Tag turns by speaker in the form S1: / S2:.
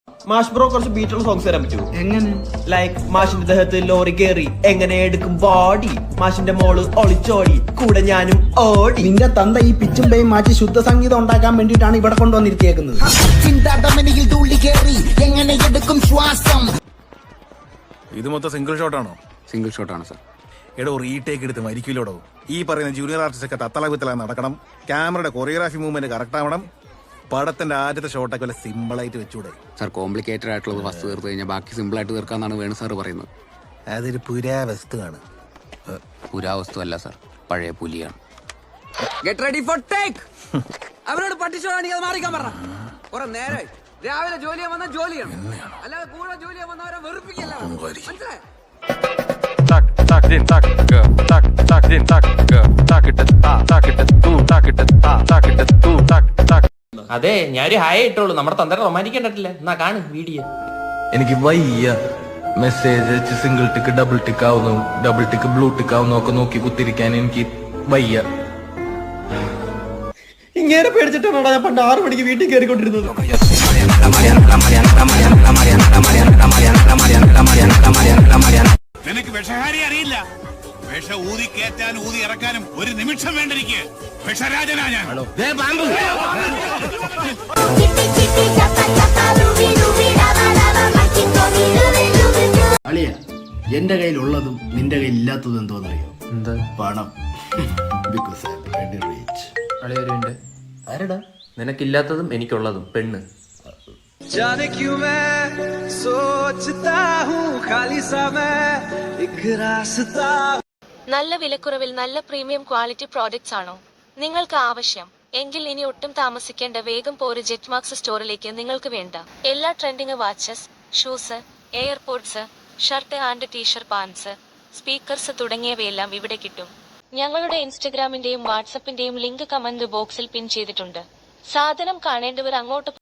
S1: മാഷ് ബ്രോ കുറച്ച് ബീറ്റുള്ള സോങ്സ് തരാൻ പറ്റുമോ?
S2: എങ്ങനെ?
S1: ലൈക്ക് മാഷിന്റെ ദേഹത്ത് ലോറി കേറി എങ്ങനെ എടുക്കും ബോഡി, മാഷിന്റെ മോള് ഒളിച്ചോടി കൂടെ ഞാനും ഓടി.
S2: നിന്റെ തന്ത ഈ പിച്ചും പേയും മാറ്റി ശുദ്ധ സംഗീതം ഉണ്ടാക്കാൻ വേണ്ടിയിട്ടാണ് ഇവിടെ കൊണ്ടുവന്നിരിക്കുന്നത്.
S3: ഇത് മൊത്തം സിംഗിൾ ഷോട്ടാണോ?
S4: സിംഗിൾ ഷോട്ടാണ് സാർ.
S3: എടോ റീടേക്ക് എടുത്ത് മരിക്കില്ലോടോ. ഈ പറയുന്ന ജൂനിയർ ആർട്ടിസ്റ്റ് ഒക്കെ തത്തളവിത്തല നടക്കണം, ക്യാമറയുടെ കൊറിയോഗ്രാഫി മൂവ്മെന്റ് കറക്റ്റ് ആവണം, പടത്തിന്റെ ആദ്യത്തെ ഷോട്ടൊക്കെ വല്ല സിമ്പിളായിട്ട് വെച്ചൂടെ?
S4: സാർ കോംപ്ലിക്കേറ്റഡ് ആയിട്ടുള്ളത് ഫസ്റ്റ് തീർത്ത് കഴിഞ്ഞാൽ ബാക്കി സിമ്പിൾ ആയിട്ട് തീർക്കാന്നാണ് വേണു സാർ പറയുന്നത്.
S3: അതൊരു പുരാവസ്തുവാണ്.
S4: പുരാവസ്തു അല്ല സാർ, പഴയ പുലിയാണ്.
S5: Get ready for take. അവരോട് പട്ടിഷോടാണെങ്കിൽ അത് മാറിക്കാൻ പറ. കുറെ നേരമായി രാവിലെ ജോലിയാ വന്നാൽ ജോലി ചെയ്യണം, അല്ലാതെ കൂടെ ജോലിയാ വന്നവരെ വെറുപ്പിക്കല്ല. മനസ്സിലായി?
S6: Tak tak din tak tak tak din tak tak it tak it tu tak it tak it tu tak tak.
S7: അതെ ഞാനൊരു ഹായ് ഇട്ടോളൂ, നമ്മുടെ തന്ത്രം റൊമാനിക്കണ്ടിട്ടില്ല. എന്നാ കാണു വീഡിയോ.
S8: എനിക്ക് വയ്യ മെസ്സേജ് അയച്ച് സിംഗിൾ ടിക്ക് ഡബിൾ ടിക്ക് ആവുന്നു, ഡബിൾ ടിക്ക് ബ്ലൂ ടിക്ക് ആവുന്നു ഒക്കെ നോക്കി കുത്തിരിക്കാൻ എനിക്ക് വയ്യ.
S1: ഇങ്ങനെ പേടിച്ചിട്ടാണ് ഞാൻ പണ്ട് 6 മണിക്ക് വീട്ടിൽ കയറിക്കൊണ്ടിരുന്നത്.
S9: നിനക്ക് വിഷഹാരി അറിയില്ല. വിഷ ഊതി കയറ്റാനും ഊതി ഇറക്കാനും ഒരു നിമിഷം വേണ്ടിരിക്കെ. വിഷരാജനാ ഞാൻ.
S2: അളിയ, എന്റെ കയ്യിലുള്ളതും നിന്റെ കയ്യിൽ ഇല്ലാത്തതും എന്തോന്നറിയോ?
S8: എന്താ?
S2: പണം. Because I am very rich.
S7: അളിയരുണ്ട് ആരടാ? നിനക്കില്ലാത്തതും എനിക്കുള്ളതും പെണ്ണ്.
S10: നല്ല വിലക്കുറവിൽ നല്ല പ്രീമിയം ക്വാളിറ്റി പ്രോഡക്ട്സ് ആണോ നിങ്ങൾക്ക് ആവശ്യം? എങ്കിൽ ഇനി ഒട്ടും താമസിക്കേണ്ട, വേഗം പോര് ജെറ്റ്മാർക്സ് സ്റ്റോറിലേക്ക്. നിങ്ങൾക്ക് വേണ്ട എല്ലാ trending watches, shoes, AirPods, shirt and t-shirt, pants, speakers തുടങ്ങിയവയെല്ലാം ഇവിടെ കിട്ടും. ഞങ്ങളുടെ ഇൻസ്റ്റഗ്രാമിന്റെയും വാട്സപ്പിന്റെയും ലിങ്ക് കമന്റ് ബോക്സിൽ പിൻ ചെയ്തിട്ടുണ്ട്. സാധനം കാണേണ്ടവർ അങ്ങോട്ട്